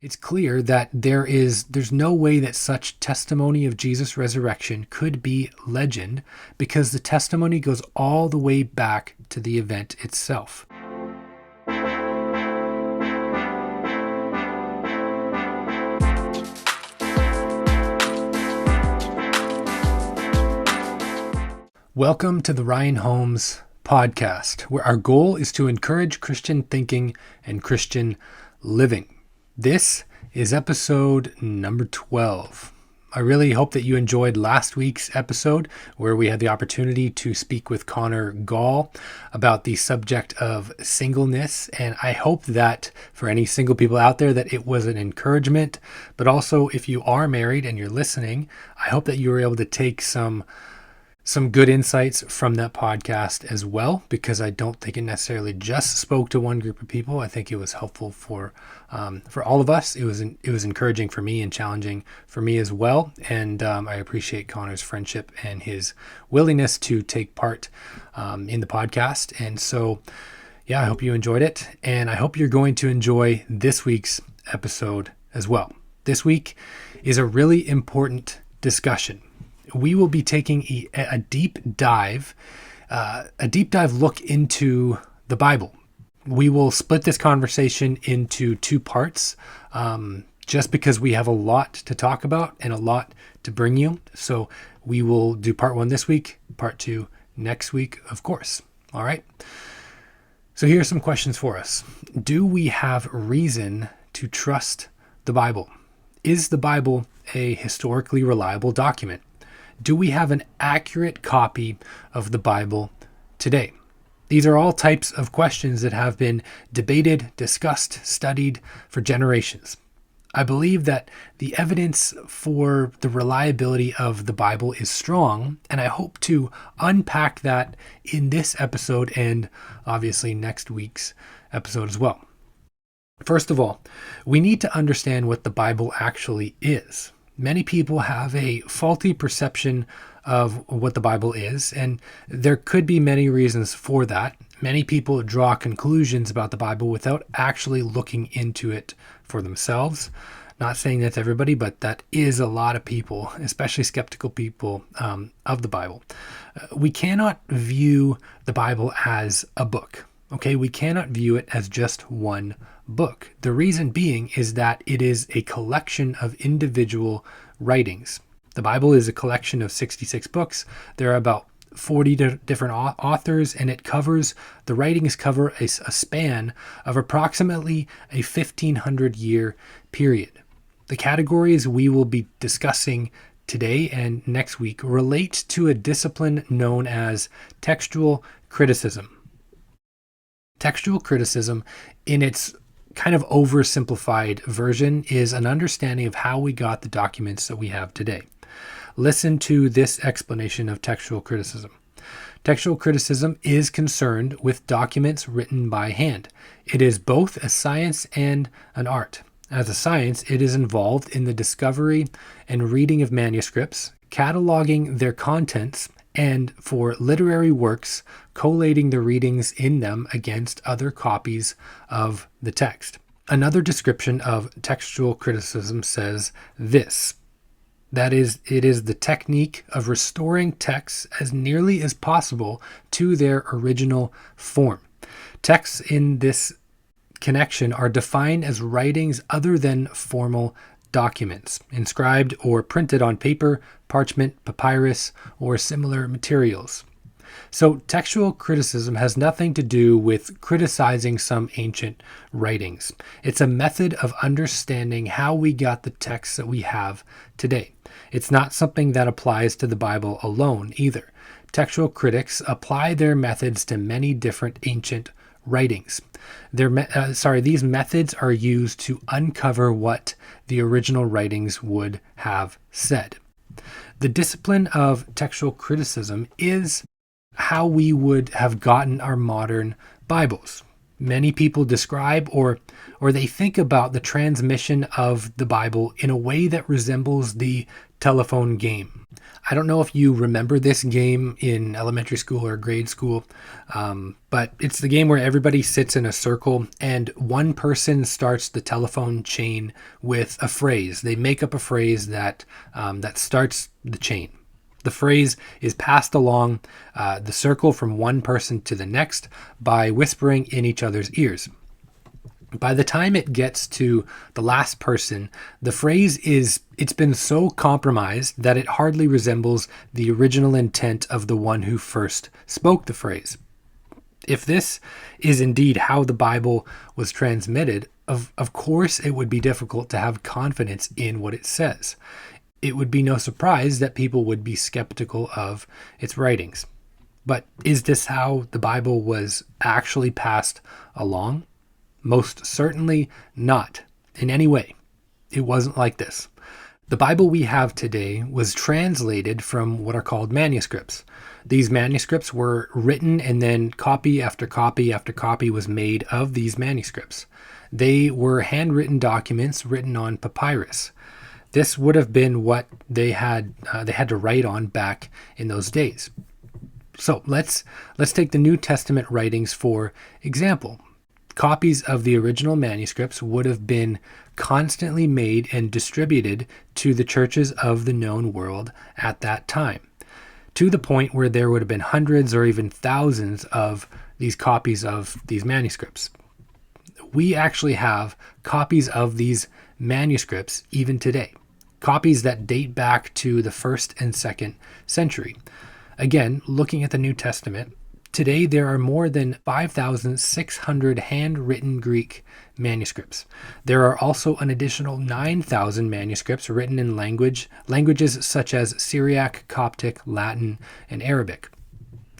It's clear that there's no way that such testimony of Jesus' resurrection could be legend, because the testimony goes all the way back to the event itself. Welcome to the Ryan Holmes podcast, where our goal is to encourage Christian thinking and Christian living. This is episode number 12. I really hope that you enjoyed last week's episode, where we had the opportunity to speak with Connor Gall about the subject of singleness. And I hope that for any single people out there, that it was an encouragement. But also, if you are married and you're listening, I hope that you were able to take some good insights from that podcast as well, because I don't think it necessarily just spoke to one group of people. I think it was helpful for all of us. It was encouraging for me and challenging for me as well. And I appreciate Connor's friendship and his willingness to take part in the podcast. And so, yeah, I hope you enjoyed it. And I hope you're going to enjoy this week's episode as well. This week is a really important discussion. We will be taking a deep dive look into the Bible. We will split this conversation into two parts, just because we have a lot to talk about and a lot to bring you. So we will do part one this week, part two next week, of course. All right. So here are some questions for us. Do we have reason to trust the Bible? Is the Bible a historically reliable document? Do we have an accurate copy of the Bible today? These are all types of questions that have been debated, discussed, studied for generations. I believe that the evidence for the reliability of the Bible is strong, and I hope to unpack that in this episode and obviously next week's episode as well. First of all, we need to understand what the Bible actually is. Many people have a faulty perception of what the Bible is, and there could be many reasons for that. Many people draw conclusions about the Bible without actually looking into it for themselves. Not saying that's everybody, but that is a lot of people, especially skeptical people of the Bible. We cannot view the Bible as a book. Okay, we cannot view it as just one book. The reason being is that it is a collection of individual writings. The Bible is a collection of 66 books. There are about 40 different authors, and the writings cover a span of approximately a 1,500-year period. The categories we will be discussing today and next week relate to a discipline known as textual criticism. Textual criticism, in its kind of oversimplified version, is an understanding of how we got the documents that we have today. Listen to this explanation of textual criticism. Textual criticism is concerned with documents written by hand. It is both a science and an art. As a science, it is involved in the discovery and reading of manuscripts, cataloging their contents, and for literary works, collating the readings in them against other copies of the text. Another description of textual criticism says this: that is, it is the technique of restoring texts as nearly as possible to their original form. Texts in this connection are defined as writings other than formal documents, inscribed or printed on paper, parchment, papyrus, or similar materials. So textual criticism has nothing to do with criticizing some ancient writings. It's a method of understanding how we got the texts that we have today. It's not something that applies to the Bible alone either. Textual critics apply their methods to many different ancient writings. These methods are used to uncover what the original writings would have said. The discipline of textual criticism is how we would have gotten our modern Bibles. Many people describe or they think about the transmission of the Bible in a way that resembles the telephone game. I don't know if you remember this game in elementary school or grade school, but it's the game where everybody sits in a circle and one person starts the telephone chain with a phrase. They make up a phrase that starts the chain. The phrase is passed along the circle from one person to the next by whispering in each other's ears. By the time it gets to the last person, the phrase it's been so compromised that it hardly resembles the original intent of the one who first spoke the phrase. If this is indeed how the Bible was transmitted, of course it would be difficult to have confidence in what it says. It would be no surprise that people would be skeptical of its writings. But is this how the Bible was actually passed along? Most certainly not in any way. It wasn't like this. The Bible we have today was translated from what are called manuscripts. These manuscripts were written and then copy after copy after copy was made of these manuscripts. They were handwritten documents written on papyrus. This would have been what they had to write on back in those days. So let's take the New Testament writings for example. Copies of the original manuscripts would have been constantly made and distributed to the churches of the known world at that time, to the point where there would have been hundreds or even thousands of these copies of these manuscripts. We actually have copies of these manuscripts even today, copies that date back to the 1st and 2nd century. Again, looking at the New Testament, today, there are more than 5,600 handwritten Greek manuscripts. There are also an additional 9,000 manuscripts written in languages such as Syriac, Coptic, Latin, and Arabic.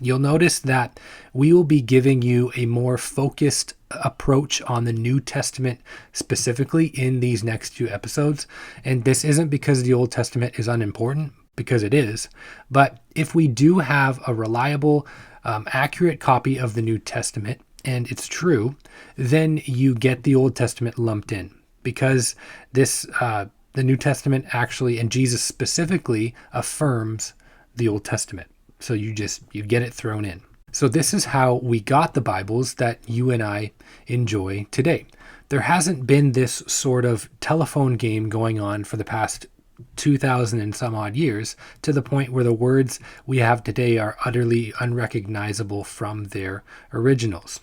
You'll notice that we will be giving you a more focused approach on the New Testament specifically in these next few episodes. And this isn't because the Old Testament is unimportant, because it is. But if we do have a reliable accurate copy of the New Testament, and it's true, then you get the Old Testament lumped in, because the New Testament actually, and Jesus specifically, affirms the Old Testament. So you get it thrown in. So this is how we got the Bibles that you and I enjoy today. There hasn't been this sort of telephone game going on for the past 2,000 and some odd years, to the point where the words we have today are utterly unrecognizable from their originals.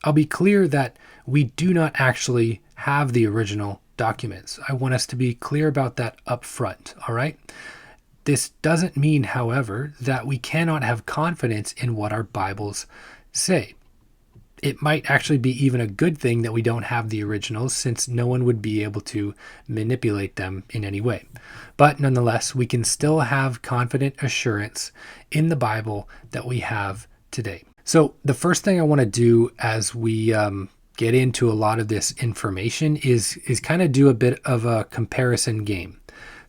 I'll be clear that we do not actually have the original documents. I want us to be clear about that up front, all right? This doesn't mean, however, that we cannot have confidence in what our Bibles say. It might actually be even a good thing that we don't have the originals, since no one would be able to manipulate them in any way. But nonetheless, we can still have confident assurance in the Bible that we have today. So the first thing I want to do as we get into a lot of this information is kind of do a bit of a comparison game.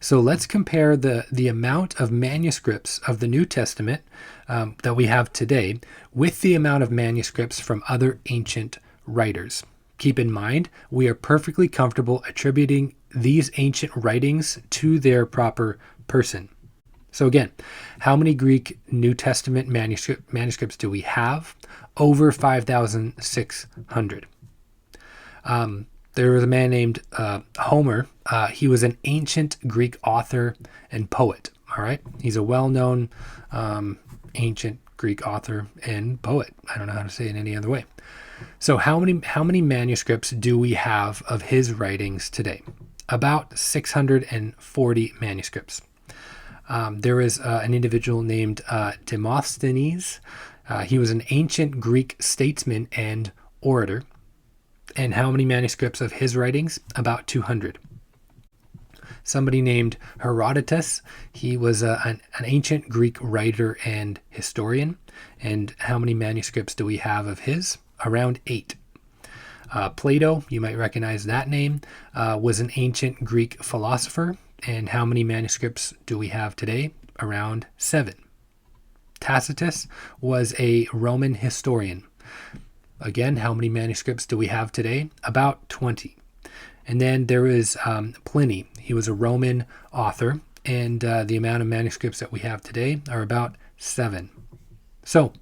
So let's compare the amount of manuscripts of the New Testament that we have today with the amount of manuscripts from other ancient writers. Keep in mind, we are perfectly comfortable attributing these ancient writings to their proper person. So again, how many Greek New Testament manuscripts do we have? Over 5,600. There was a man named Homer. He was an ancient Greek author and poet. All right. He's a well-known ancient Greek author and poet. I don't know how to say it any other way. So how many manuscripts do we have of his writings today? About 640 manuscripts. There is an individual named Demosthenes. He was an ancient Greek statesman and orator. And how many manuscripts of his writings? About 200. Somebody named Herodotus. He was an ancient Greek writer and historian. And how many manuscripts do we have of his? Around 8. Plato, you might recognize that name, was an ancient Greek philosopher. And how many manuscripts do we have today? Around 7. Tacitus was a Roman historian. Again, how many manuscripts do we have today? About 20. And then there is Pliny. He was a Roman author, and the amount of manuscripts that we have today are about 7. So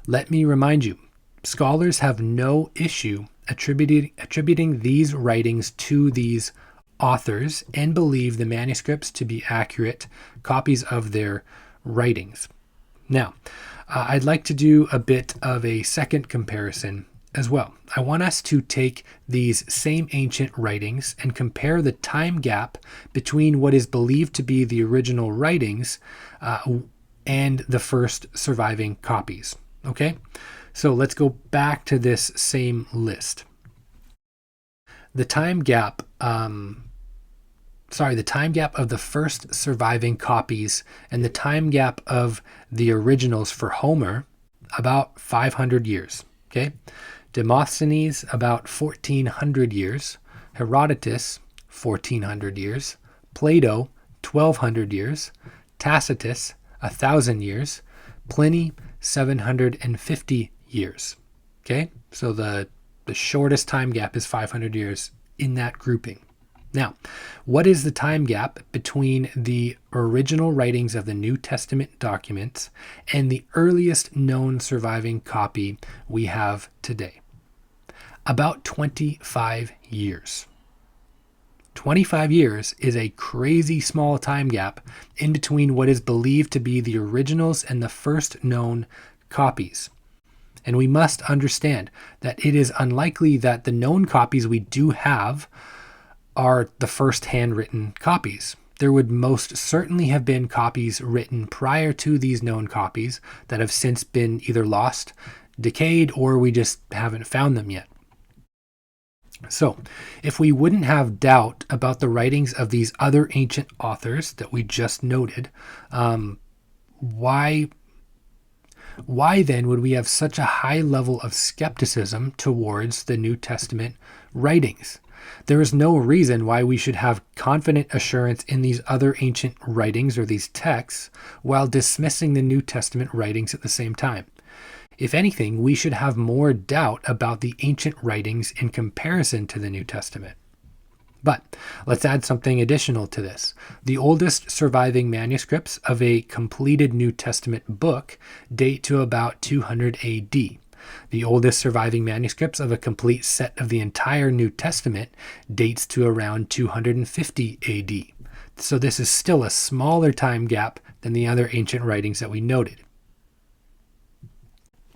let me remind you, scholars have no issue attributing these writings to these authors and believe the manuscripts to be accurate copies of their writings. Now, I'd like to do a bit of a second comparison as well. I want us to take these same ancient writings and compare the time gap between what is believed to be the original writings and the first surviving copies. Okay? So let's go back to this same list. The time gap of the first surviving copies and the time gap of the originals for Homer, about 500 years. Okay? Demosthenes, about 1400 years. Herodotus, 1400 years. Plato, 1200 years. Tacitus, 1000 years. Pliny, 750 years. Okay? So the shortest time gap is 500 years in that grouping. Now, what is the time gap between the original writings of the New Testament documents and the earliest known surviving copy we have today? About 25 years. 25 years is a crazy small time gap in between what is believed to be the originals and the first known copies. And we must understand that it is unlikely that the known copies we do have are the first handwritten copies. There would most certainly have been copies written prior to these known copies that have since been either lost, decayed, or we just haven't found them yet. So, if we wouldn't have doubt about the writings of these other ancient authors that we just noted, why then would we have such a high level of skepticism towards the New Testament writings? There is no reason why we should have confident assurance in these other ancient writings or these texts while dismissing the New Testament writings at the same time. If anything, we should have more doubt about the ancient writings in comparison to the New Testament. But let's add something additional to this. The oldest surviving manuscripts of a completed New Testament book date to about 200 AD. The oldest surviving manuscripts of a complete set of the entire New Testament dates to around 250 AD. So this is still a smaller time gap than the other ancient writings that we noted.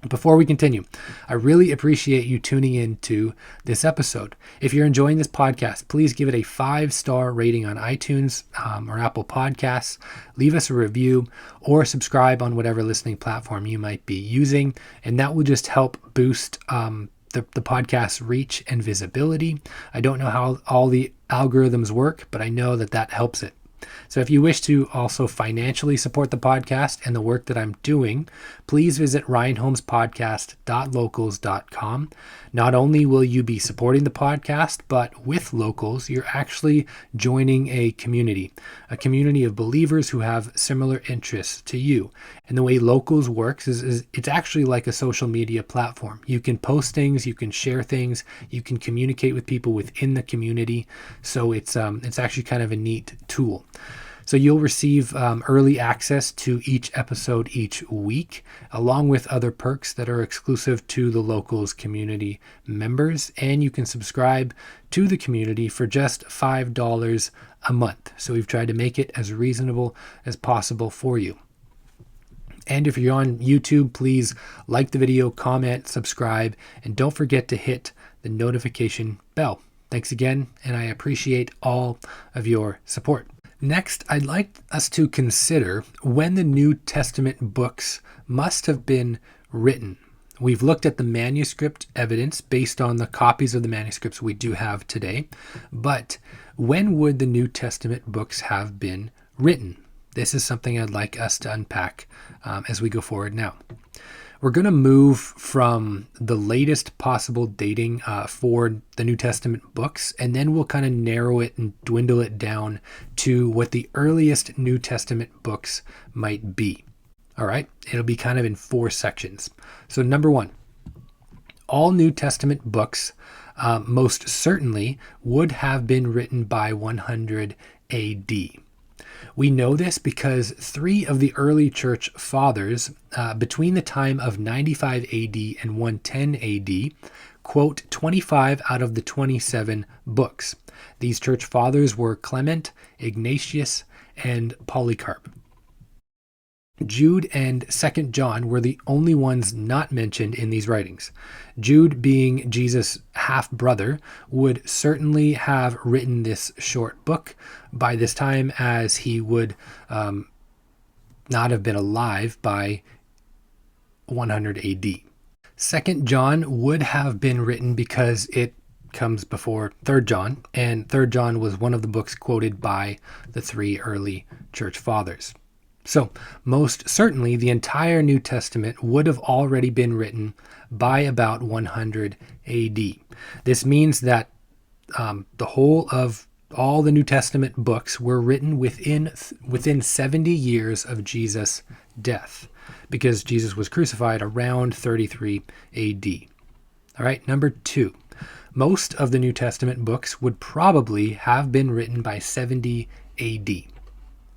Before we continue, I really appreciate you tuning in to this episode. If you're enjoying this podcast, please give it a 5-star rating on iTunes or Apple Podcasts. Leave us a review or subscribe on whatever listening platform you might be using, and that will just help boost the podcast's reach and visibility. I don't know how all the algorithms work, but I know that helps it. So if you wish to also financially support the podcast and the work that I'm doing, please visit ryanholmespodcast.locals.com. Not only will you be supporting the podcast, but with Locals, you're actually joining a community of believers who have similar interests to you. And the way Locals works is it's actually like a social media platform. You can post things, you can share things, you can communicate with people within the community. So it's actually kind of a neat tool. So you'll receive early access to each episode each week, along with other perks that are exclusive to the Locals community members. And you can subscribe to the community for just $5 a month. So we've tried to make it as reasonable as possible for you. And if you're on YouTube, please like the video, comment, subscribe, and don't forget to hit the notification bell. Thanks again, and I appreciate all of your support. Next, I'd like us to consider when the New Testament books must have been written. We've looked at the manuscript evidence based on the copies of the manuscripts we do have today, but when would the New Testament books have been written? This is something I'd like us to unpack as we go forward now. We're going to move from the latest possible dating for the New Testament books, and then we'll kind of narrow it and dwindle it down to what the earliest New Testament books might be. All right, it'll be kind of in 4 sections. So number 1, all New Testament books most certainly would have been written by 100 AD. We know this because 3 of the early church fathers, between the time of 95 AD and 110 AD, quote 25 out of the 27 books. These church fathers were Clement, Ignatius, and Polycarp. Jude and 2 John were the only ones not mentioned in these writings. Jude, being Jesus' half-brother, would certainly have written this short book by this time, as he would not have been alive by 100 AD. 2 John would have been written because it comes before 3 John, and 3 John was one of the books quoted by the 3 early church fathers. So, most certainly, the entire New Testament would have already been written by about 100 AD. This means that the whole of all the New Testament books were written within 70 years of Jesus' death, because Jesus was crucified around 33 AD. All right, number 2. Most of the New Testament books would probably have been written by 70 AD.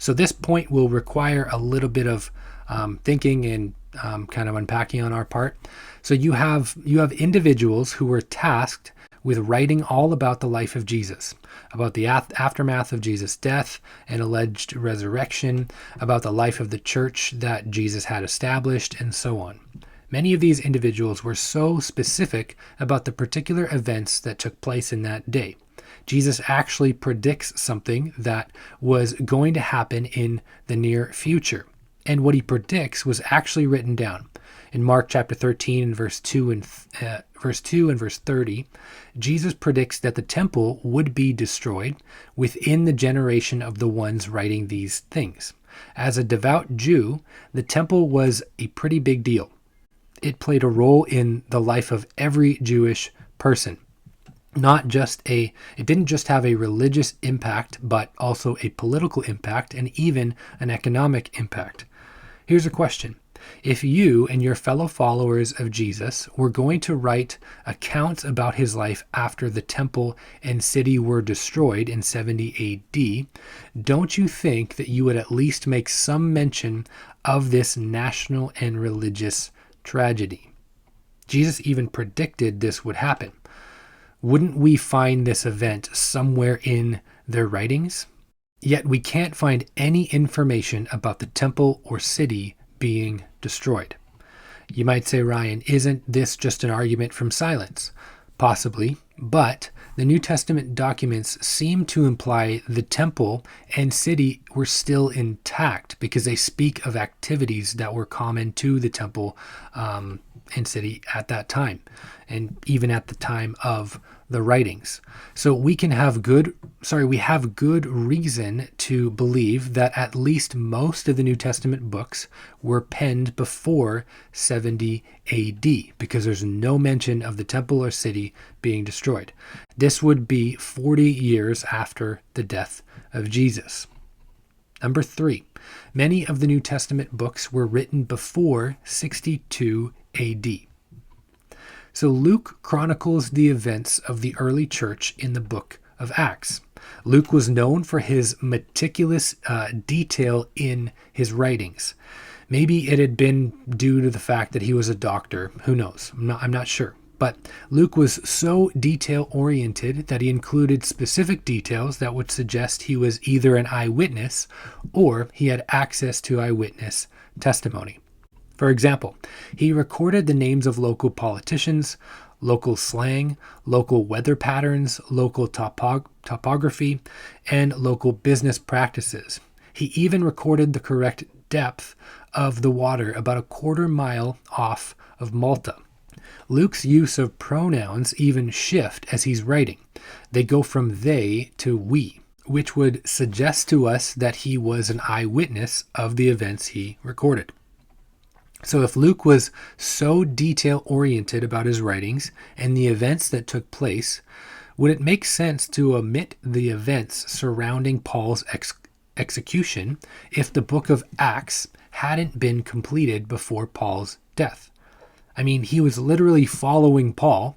So this point will require a little bit of thinking and kind of unpacking on our part. So you have individuals who were tasked with writing all about the life of Jesus, about the aftermath of Jesus' death and alleged resurrection, about the life of the church that Jesus had established, and so on. Many of these individuals were so specific about the particular events that took place in that day. Jesus actually predicts something that was going to happen in the near future. And what he predicts was actually written down. In Mark chapter 13 and verse 2 and verse 30, Jesus predicts that the temple would be destroyed within the generation of the ones writing these things. As a devout Jew, the temple was a pretty big deal. It played a role in the life of every Jewish person. It didn't just have a religious impact, but also a political impact and even an economic impact. Here's a question. If you and your fellow followers of Jesus were going to write accounts about his life after the temple and city were destroyed in 70 AD, don't you think that you would at least make some mention of this national and religious tragedy? Jesus even predicted this would happen. Wouldn't we find this event somewhere in their writings? Yet we can't find any information about the temple or city being destroyed. You might say, Ryan, isn't this just an argument from silence? Possibly, but the New Testament documents seem to imply the temple and city were still intact because they speak of activities that were common to the temple and city at that time, and even at the time of the writings. So we have good reason to believe that at least most of the New Testament books were penned before 70 AD, because there's no mention of the temple or city being destroyed. This would be 40 years after the death of Jesus. Number 3, many of the New Testament books were written before 62 AD. So Luke chronicles the events of the early church in the book of Acts. Luke was known for his meticulous detail in his writings. Maybe it had been due to the fact that he was a doctor. Who knows? I'm not sure. But Luke was so detail-oriented that he included specific details that would suggest he was either an eyewitness or he had access to eyewitness testimony. For example, he recorded the names of local politicians, local slang, local weather patterns, local topography, and local business practices. He even recorded the correct depth of the water about a quarter mile off of Malta. Luke's use of pronouns even shift as he's writing. They go from they to we, which would suggest to us that he was an eyewitness of the events he recorded. So if Luke was so detail-oriented about his writings and the events that took place, would it make sense to omit the events surrounding Paul's execution if the book of Acts hadn't been completed before Paul's death? I mean, he was literally following Paul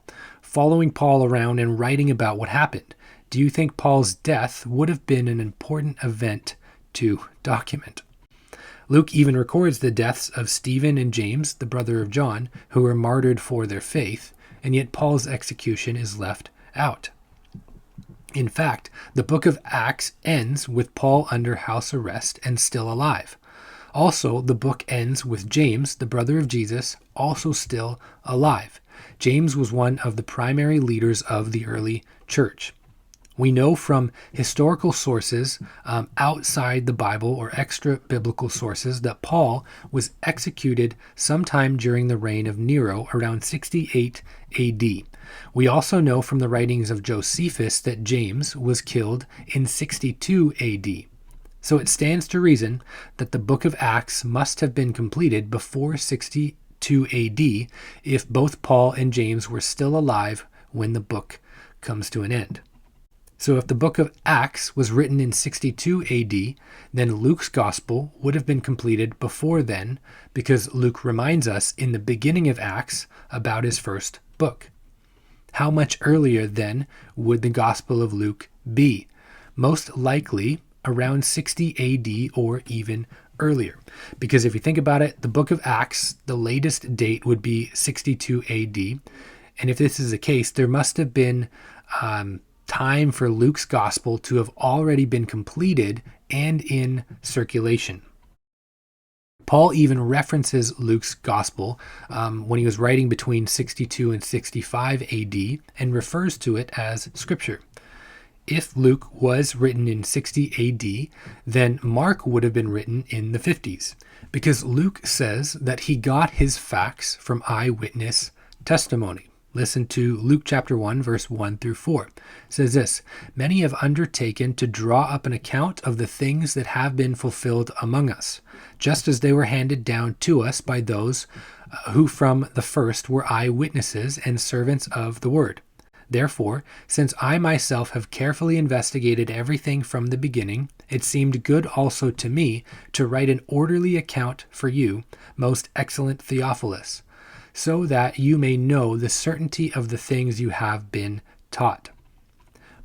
around and writing about what happened. Do you think Paul's death would have been an important event to document? Luke even records the deaths of Stephen and James, the brother of John, who were martyred for their faith, and yet Paul's execution is left out. In fact, the book of Acts ends with Paul under house arrest and still alive. Also, the book ends with James, the brother of Jesus, also still alive. James was one of the primary leaders of the early church. We know from historical sources outside the Bible or extra biblical sources that Paul was executed sometime during the reign of Nero around 68 AD. We also know from the writings of Josephus that James was killed in 62 AD. So it stands to reason that the book of Acts must have been completed before 62 AD if both Paul and James were still alive when the book comes to an end. So if the book of Acts was written in 62 AD, then Luke's gospel would have been completed before then, because Luke reminds us in the beginning of Acts about his first book. How much earlier then would the gospel of Luke be? Most likely around 60 AD or even earlier. Because if you think about it, the book of Acts, the latest date would be 62 AD. And if this is the case, there must have been time for Luke's gospel to have already been completed and in circulation. Paul even references Luke's gospel when he was writing between 62 and 65 AD and refers to it as scripture. If Luke was written in 60 AD, then Mark would have been written in the 50s, because Luke says that he got his facts from eyewitness testimony. Listen to Luke chapter 1, verse 1 through 4. It says this, "Many have undertaken to draw up an account of the things that have been fulfilled among us, just as they were handed down to us by those who from the first were eyewitnesses and servants of the word. Therefore, since I myself have carefully investigated everything from the beginning, it seemed good also to me to write an orderly account for you, most excellent Theophilus, so that you may know the certainty of the things you have been taught."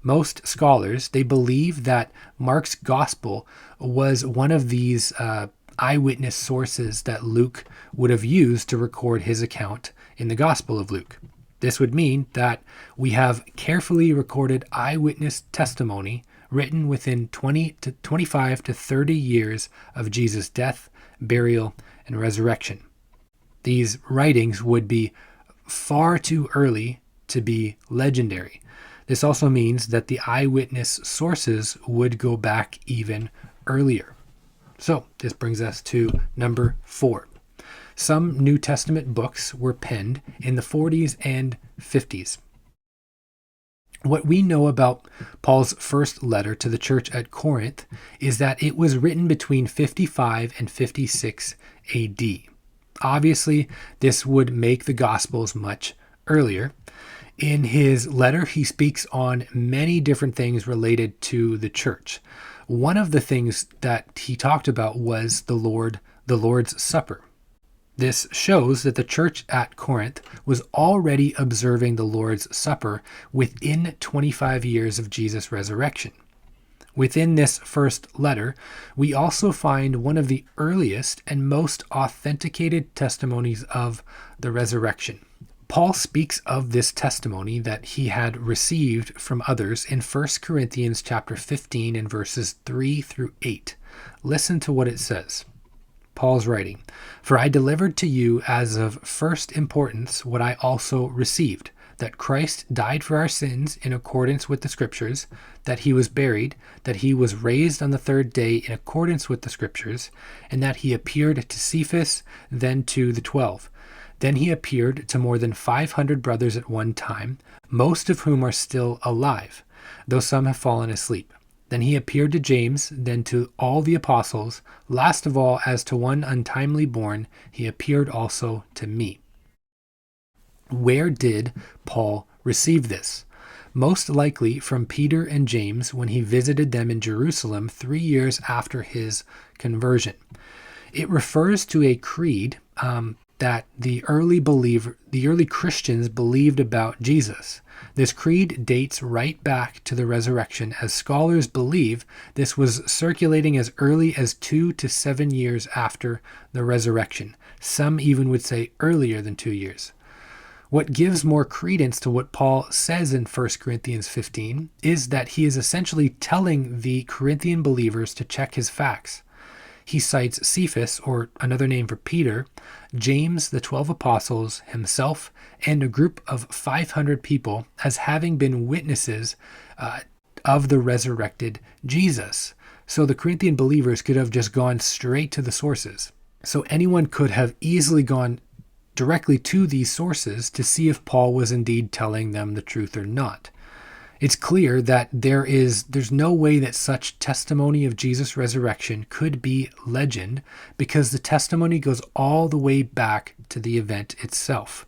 Most scholars, they believe that Mark's gospel was one of these eyewitness sources that Luke would have used to record his account in the Gospel of Luke. This would mean that we have carefully recorded eyewitness testimony written within 25 to 30 years of Jesus' death, burial, and resurrection. These writings would be far too early to be legendary. This also means that the eyewitness sources would go back even earlier. So this brings us to number 4. Some New Testament books were penned in the 40s and 50s. What we know about Paul's first letter to the church at Corinth is that it was written between 55 and 56 AD. Obviously, this would make the Gospels much earlier. In his letter, he speaks on many different things related to the church. One of the things that he talked about was the Lord's Supper. This shows that the church at Corinth was already observing the Lord's Supper within 25 years of Jesus' resurrection. Within this first letter, we also find one of the earliest and most authenticated testimonies of the resurrection. Paul speaks of this testimony that he had received from others in 1 Corinthians chapter 15 and verses 3 through 8. Listen to what it says. Paul's writing, "For I delivered to you as of first importance what I also received, that Christ died for our sins in accordance with the Scriptures, that he was buried, that he was raised on the third day in accordance with the Scriptures, and that he appeared to Cephas, then to the 12. Then he appeared to more than 500 brothers at one time, most of whom are still alive, though some have fallen asleep. Then he appeared to James, then to all the apostles. Last of all, as to one untimely born, he appeared also to me." Where did Paul receive this? Most likely from Peter and James when he visited them in Jerusalem 3 years after his conversion. It refers to a creed that the early Christians believed about Jesus. This creed dates right back to the resurrection, as scholars believe this was circulating as early as 2 to 7 years after the resurrection. Some even would say earlier than 2 years. What gives more credence to what Paul says in 1 Corinthians 15 is that he is essentially telling the Corinthian believers to check his facts. He cites Cephas, or another name for Peter, James, the 12 apostles, himself, and a group of 500 people as having been witnesses of the resurrected Jesus. So the Corinthian believers could have just gone straight to the sources. So anyone could have easily gone directly to these sources to see if Paul was indeed telling them the truth or not. It's clear that there's no way that such testimony of Jesus' resurrection could be legend, because the testimony goes all the way back to the event itself.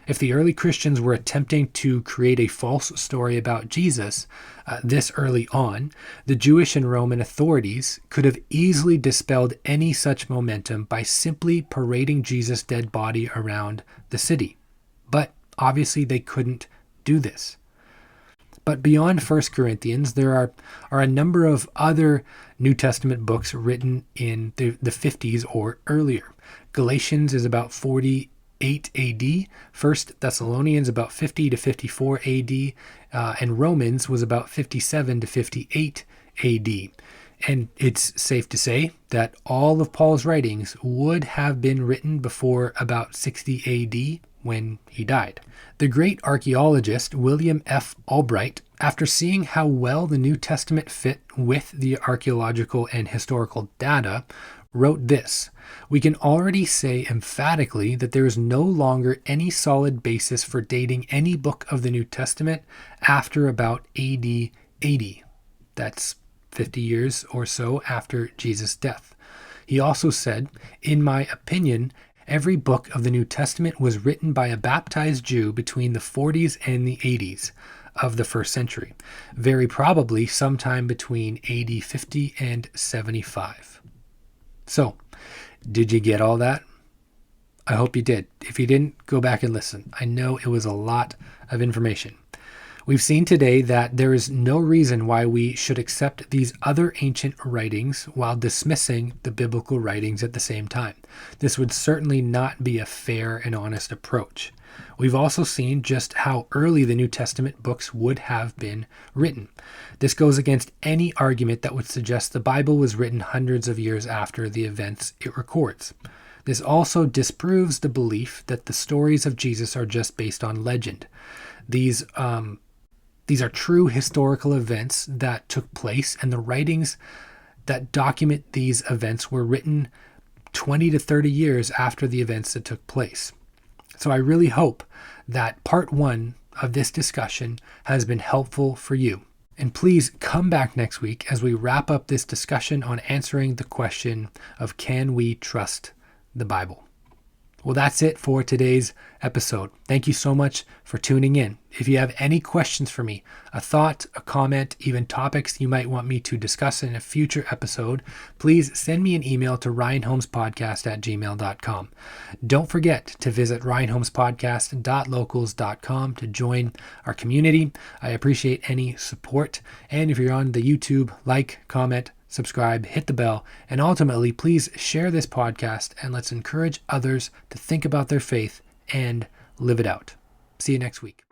If the early Christians were attempting to create a false story about Jesus this early on, the Jewish and Roman authorities could have easily dispelled any such momentum by simply parading Jesus' dead body around the city. But obviously they couldn't do this. But beyond 1 Corinthians, there are a number of other New Testament books written in the 50s or earlier. Galatians is about 48 AD, 1 Thessalonians about 50 to 54 AD, and Romans was about 57 to 58 AD. And it's safe to say that all of Paul's writings would have been written before about 60 AD, when he died. The great archaeologist William F. Albright, after seeing how well the New Testament fit with the archaeological and historical data, wrote this: "We can already say emphatically that there is no longer any solid basis for dating any book of the New Testament after about AD 80. That's 50 years or so after Jesus' death. He also said, "In my opinion, every book of the New Testament was written by a baptized Jew between the 40s and the 80s of the first century, very probably sometime between AD 50 and 75. So, did you get all that? I hope you did. If you didn't, go back and listen. I know it was a lot of information. We've seen today that there is no reason why we should accept these other ancient writings while dismissing the biblical writings at the same time. This would certainly not be a fair and honest approach. We've also seen just how early the New Testament books would have been written. This goes against any argument that would suggest the Bible was written hundreds of years after the events it records. This also disproves the belief that the stories of Jesus are just based on legend. These are true historical events that took place, and the writings that document these events were written 20 to 30 years after the events that took place. So I really hope that part 1 of this discussion has been helpful for you. And please come back next week as we wrap up this discussion on answering the question of, can we trust the Bible? Well, that's it for today's episode. Thank you so much for tuning in. If you have any questions for me, a thought, a comment, even topics you might want me to discuss in a future episode, please send me an email to ryanholmespodcast@gmail.com. Don't forget to visit ryanholmespodcast.locals.com to join our community. I appreciate any support. And if you're on the YouTube, like, comment, subscribe, hit the bell, and ultimately, please share this podcast, and let's encourage others to think about their faith and live it out. See you next week.